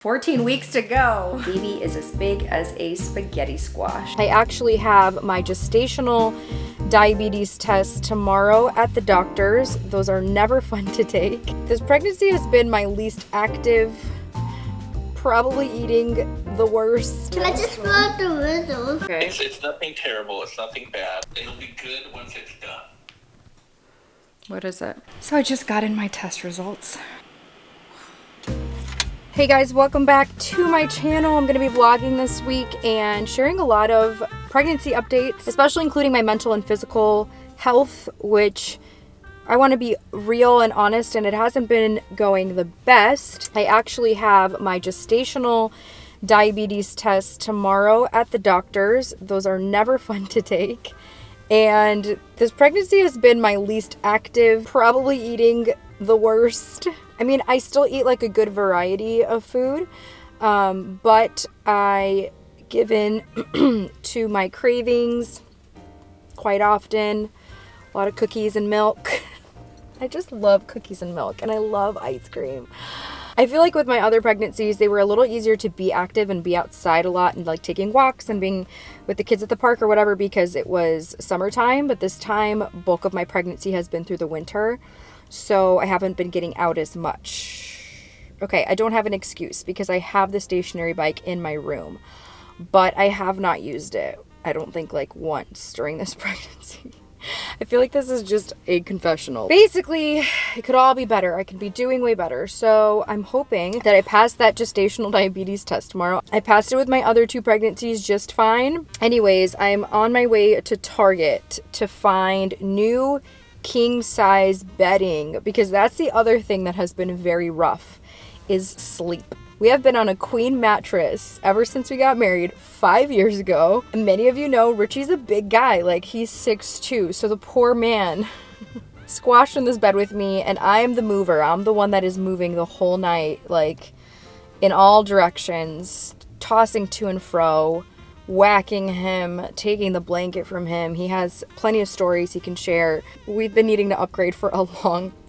14 weeks to go. Baby is as big as a spaghetti squash. I actually have my gestational diabetes test tomorrow at the doctor's. Those are never fun to take. This pregnancy has been my least active, probably eating the worst. Can I just go out the window? Okay. It's nothing terrible. It's nothing bad. It'll be good once it's done. What is it? So I just got in my test results. Hey guys, welcome back to my channel. I'm gonna be vlogging this week and sharing a lot of pregnancy updates, especially including my mental and physical health, which I want to be real and honest, and it hasn't been going the best. I actually have my gestational diabetes test tomorrow at the doctor's. Those are never fun to take. And this pregnancy has been my least active, probably eating the worst. I mean, I still eat like a good variety of food, but I give in to my cravings quite often. A lot of cookies and milk. I just love cookies and milk, and I love ice cream. I feel like with my other pregnancies, they were a little easier to be active and be outside a lot and like taking walks and being with the kids at the park or whatever because it was summertime. But this time, bulk of my pregnancy has been through the winter. So I haven't been getting out as much. Okay, I don't have an excuse because I have the stationary bike in my room, but I have not used it, I don't think, like once during this pregnancy. I feel like this is just a confessional. Basically, it could all be better. I could be doing way better. So I'm hoping that I pass that gestational diabetes test tomorrow. I passed it with my other two pregnancies just fine. Anyways, I'm on my way to Target to find new king size bedding because that's the other thing that has been very rough is sleep. We have been on a queen mattress ever since we got married 5 years ago. And many of you know Richie's a big guy, like he's 6'2", so the poor man squashed in this bed with me, and I am the mover. I'm the one that is moving the whole night, like in all directions, tossing to and fro, whacking him, taking the blanket from him. He has plenty of stories he can share. We've been needing to upgrade for a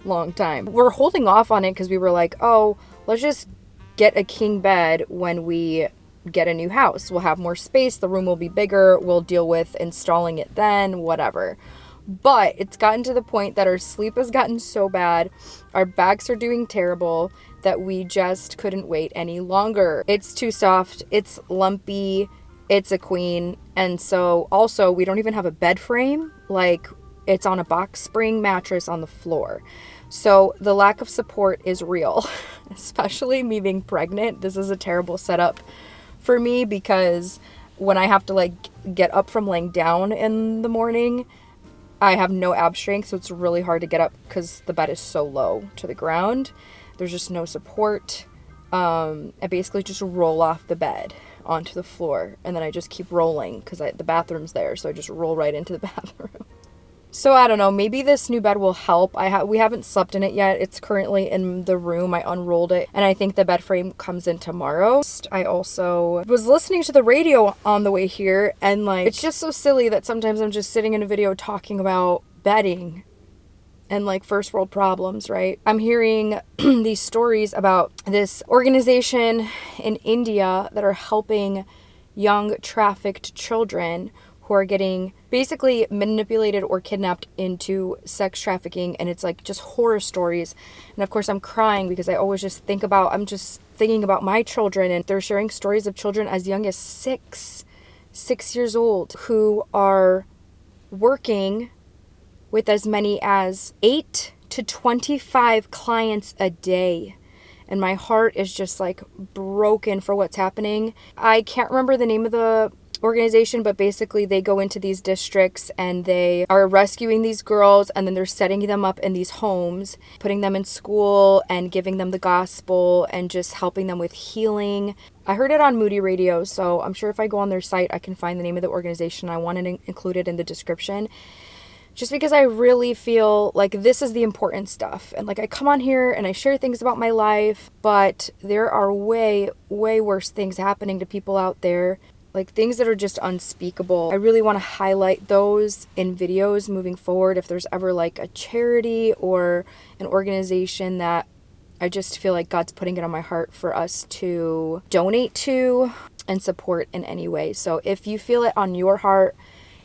long time. We're holding off on it because we were like, oh, let's just get a king bed when we get a new house. We'll have more space, the room will be bigger, we'll deal with installing it then, whatever. But it's gotten to the point that our sleep has gotten so bad, our backs are doing terrible, that we just couldn't wait any longer. It's too soft, it's lumpy, it's a queen, and so also we don't even have a bed frame, like it's on a box spring mattress on the floor. So the lack of support is real, especially me being pregnant. This is a terrible setup for me because when I have to like get up from laying down in the morning, I have no ab strength, so it's really hard to get up because the bed is so low to the ground. There's just no support. I basically just roll off the bed onto the floor, and then I just keep rolling because the bathroom's there, so I just roll right into the bathroom. So I don't know, maybe this new bed will help. We haven't slept in it yet. It's currently in the room. I unrolled it, and I think the bed frame comes in tomorrow. I also was listening to the radio on the way here, and like, it's just so silly that sometimes I'm just sitting in a video talking about bedding and like first world problems, right? I'm hearing these stories about this organization in India that are helping young trafficked children who are getting basically manipulated or kidnapped into sex trafficking, and it's like just horror stories. And of course I'm crying because I always just I'm just thinking about my children, and they're sharing stories of children as young as 6 years old who are working with as many as 8 to 25 clients a day. And my heart is just like broken for what's happening. I can't remember the name of the organization, but basically they go into these districts and they are rescuing these girls, and then they're setting them up in these homes, putting them in school and giving them the gospel and just helping them with healing. I heard it on Moody Radio, so I'm sure if I go on their site I can find the name of the organization. I want to include it in the description, just because I really feel like this is the important stuff. And like, I come on here and I share things about my life, but there are way worse things happening to people out there, like things that are just unspeakable. I really want to highlight those in videos moving forward. If there's ever like a charity or an organization that I just feel like God's putting it on my heart for us to donate to and support in any way. So if you feel it on your heart,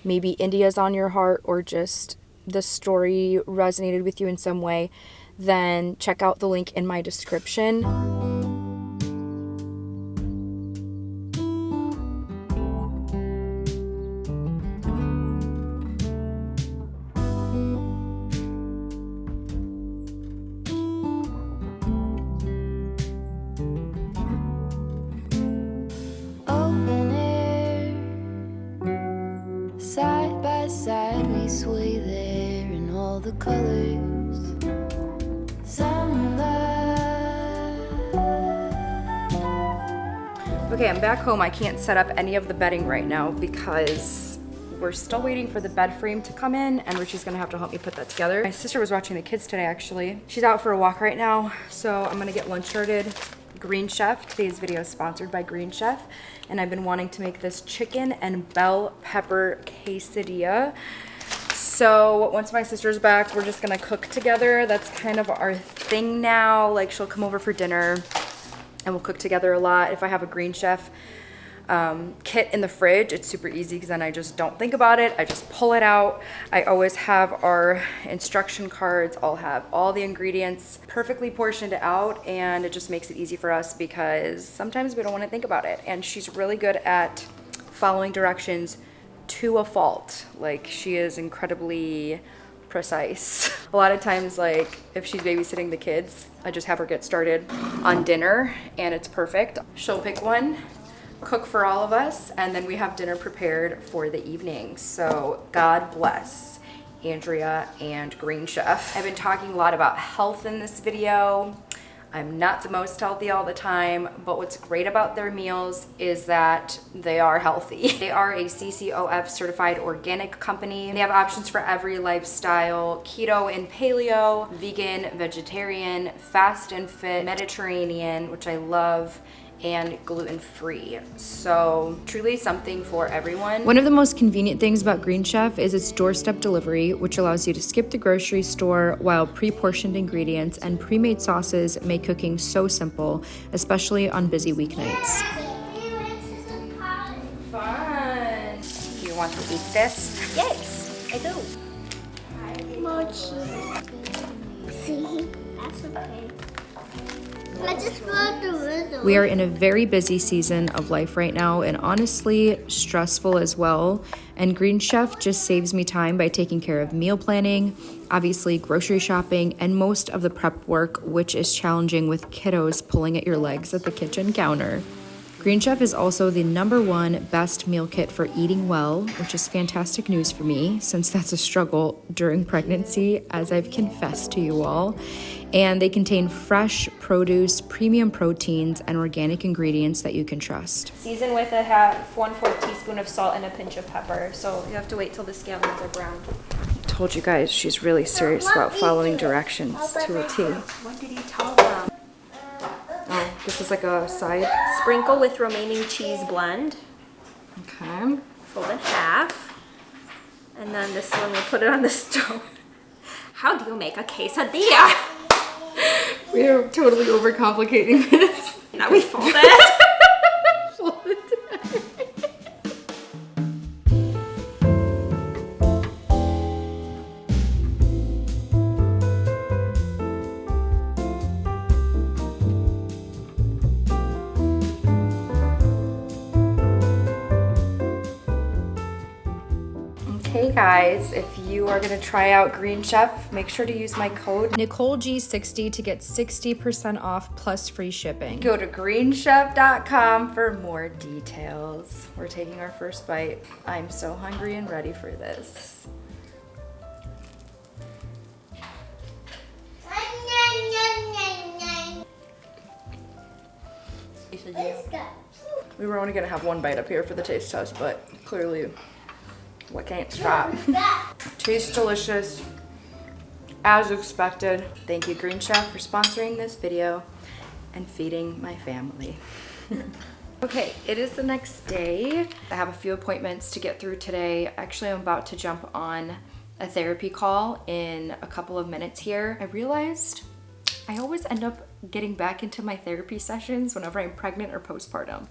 maybe India's on your heart, or just the story resonated with you in some way, then check out the link in my description. Open air, side by side we sway there in all the colors. Summer love. Okay, I'm back home. I can't set up any of the bedding right now because we're still waiting for the bed frame to come in, and Richie's gonna have to help me put that together. My sister was watching the kids today, actually. She's out for a walk right now, so I'm gonna get lunch started. Green Chef. Today's video is sponsored by Green Chef, and I've been wanting to make this chicken and bell pepper quesadilla. So once my sister's back, we're just gonna cook together. That's kind of our thing now. Like, she'll come over for dinner and we'll cook together a lot. If I have a Green Chef kit in the fridge, it's super easy because then I just don't think about it. I just pull it out. I always have our instruction cards. I'll have all the ingredients perfectly portioned out, and it just makes it easy for us because sometimes we don't want to think about it. And she's really good at following directions to a fault. Like, she is incredibly precise. A lot of times, like, if she's babysitting the kids, I just have her get started on dinner and it's perfect. She'll pick one, cook for all of us, and then we have dinner prepared for the evening. So God bless Andrea and Green Chef. I've been talking a lot about health in this video. I'm not the most healthy all the time, but what's great about their meals is that they are healthy. They are a CCOF certified organic company. They have options for every lifestyle: keto and paleo, vegan, vegetarian, fast and fit, Mediterranean, which I love, and gluten-free. So truly something for everyone. One of the most convenient things about Green Chef is its doorstep delivery, which allows you to skip the grocery store, while pre-portioned ingredients and pre-made sauces make cooking so simple, especially on busy weeknights. Fun. Do you want to eat this? Yes, I do. See, that's okay. I just brought the rhythm. We are in a very busy season of life right now, and honestly stressful as well. And Green Chef just saves me time by taking care of meal planning, obviously grocery shopping, and most of the prep work, which is challenging with kiddos pulling at your legs at the kitchen counter. Green Chef is also the #1 best meal kit for eating well, which is fantastic news for me since that's a struggle during pregnancy, as I've confessed to you all. And they contain fresh produce, premium proteins, and organic ingredients that you can trust. Season with a 1/4 teaspoon of salt and a pinch of pepper. So you have to wait till the scallions are brown. I told you guys she's really serious about following directions to a T. What did he tell them? Oh, this is like a side. Sprinkle with remaining cheese blend. Okay. Fold in half. And then this one, we'll put it on the stove. How do you make a quesadilla? We are totally overcomplicating this. Now we fold it. Fold it. Hey guys, if you are gonna try out Green Chef, make sure to use my code NicoleG60 to get 60% off plus free shipping. Go to greenchef.com for more details. We're taking our first bite. I'm so hungry and ready for this. We were only gonna have one bite up here for the taste test, but clearly we can't stop. Tastes delicious, as expected. Thank you, Green Chef, for sponsoring this video and feeding my family. Okay, it is the next day. I have a few appointments to get through today. Actually, I'm about to jump on a therapy call in a couple of minutes here. I realized I always end up getting back into my therapy sessions whenever I'm pregnant or postpartum,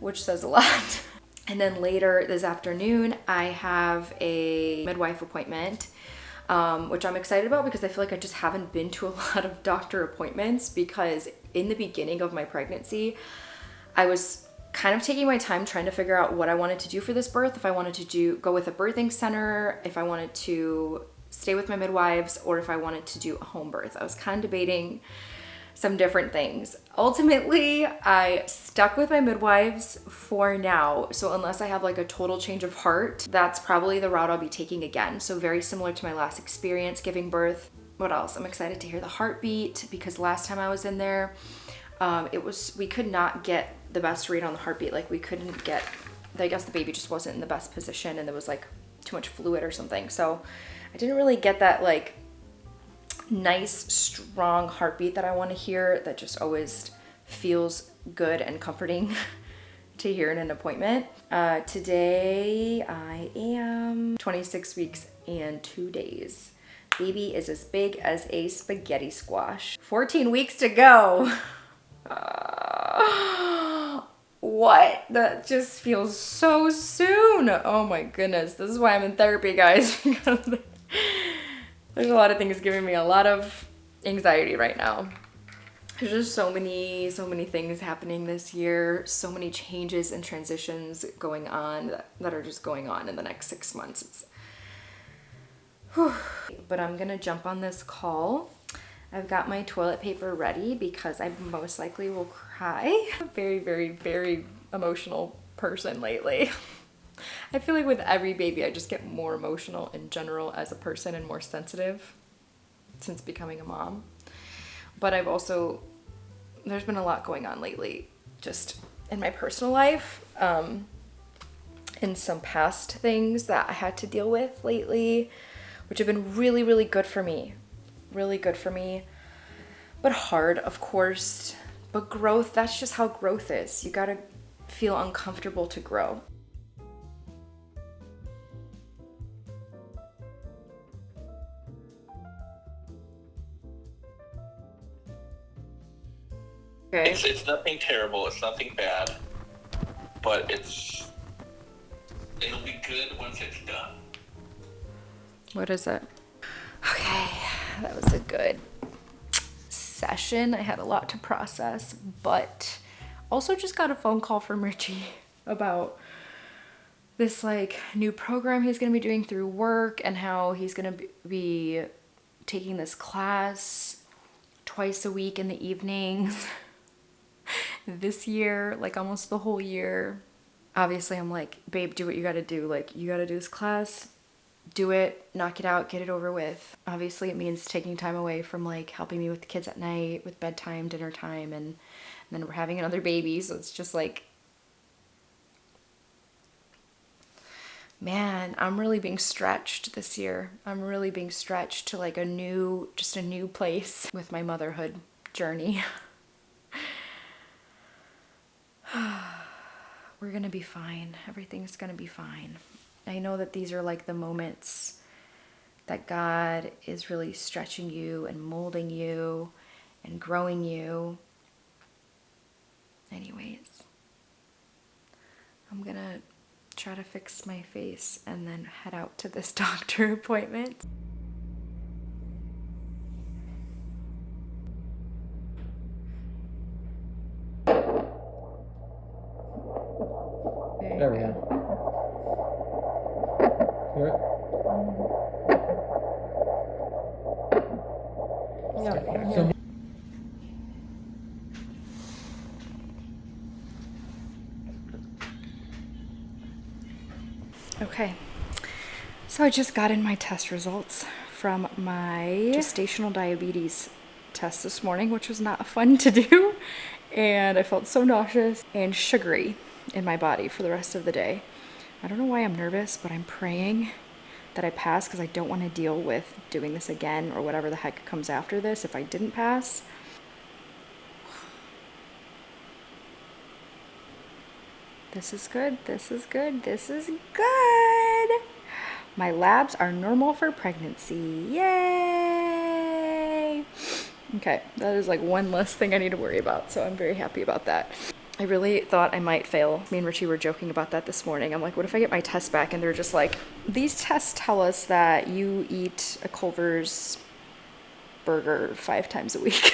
which says a lot. And then later this afternoon, I have a midwife appointment, which I'm excited about because I feel like I just haven't been to a lot of doctor appointments, because in the beginning of my pregnancy, I was kind of taking my time trying to figure out what I wanted to do for this birth. If I wanted to go with a birthing center, if I wanted to stay with my midwives, or if I wanted to do a home birth. I was kind of debating some different things. Ultimately, I stuck with my midwives for now. So unless I have like a total change of heart, that's probably the route I'll be taking again. So very similar to my last experience giving birth. What else? I'm excited to hear the heartbeat, because last time I was in there, we could not get the best read on the heartbeat. Like we couldn't get, I guess the baby just wasn't in the best position and there was like too much fluid or something. So I didn't really get that like nice, strong heartbeat that I want to hear, that just always feels good and comforting to hear in an appointment. Today I am 26 weeks and 2 days. Baby is as big as a spaghetti squash. 14 weeks to go. What? That just feels so soon. Oh my goodness. This is why I'm in therapy, guys. Because there's a lot of things giving me a lot of anxiety right now. There's just so many things happening this year. So many changes and transitions going on that are just going on in the next 6 months. But I'm gonna jump on this call. I've got my toilet paper ready because I most likely will cry. I'm a very, very, very emotional person lately. I feel like with every baby, I just get more emotional in general as a person and more sensitive since becoming a mom. But there's been a lot going on lately just in my personal life, and some past things that I had to deal with lately, which have been really, really good for me. Really good for me, but hard, of course. But growth, that's just how growth is. You gotta feel uncomfortable to grow. Okay. It's nothing terrible. It's nothing bad, but it'll be good once it's done. What is it? Okay, that was a good session. I had a lot to process, but also just got a phone call from Richie about this like new program he's gonna be doing through work, and how he's gonna be taking this class twice a week in the evenings this year, like almost the whole year. Obviously I'm like, babe, do what you gotta do. Like, you gotta do this class, do it, knock it out, get it over with. Obviously it means taking time away from like helping me with the kids at night, with bedtime, dinner time, and then we're having another baby. So it's just like, man, I'm really being stretched this year. I'm really being stretched to like a new place with my motherhood journey. We're gonna be fine. Everything's gonna be fine. I know that these are like the moments that God is really stretching you and molding you and growing you. Anyways, I'm gonna try to fix my face and then head out to this doctor appointment. There we go. Hear it? Yeah. So, Okay, so I just got in my test results from my gestational diabetes test this morning, which was not fun to do, and I felt so nauseous and sugary in my body for the rest of the day. I don't know why I'm nervous, but I'm praying that I pass, because I don't want to deal with doing this again or whatever the heck comes after this if I didn't pass. This is good, this is good, this is good. My labs are normal for pregnancy. Yay! Okay, that is like one less thing I need to worry about, so I'm very happy about that. I really thought I might fail. Me and Richie were joking about that this morning. I'm like, what if I get my test back and they're just like, these tests tell us that you eat a Culver's burger 5 times a week.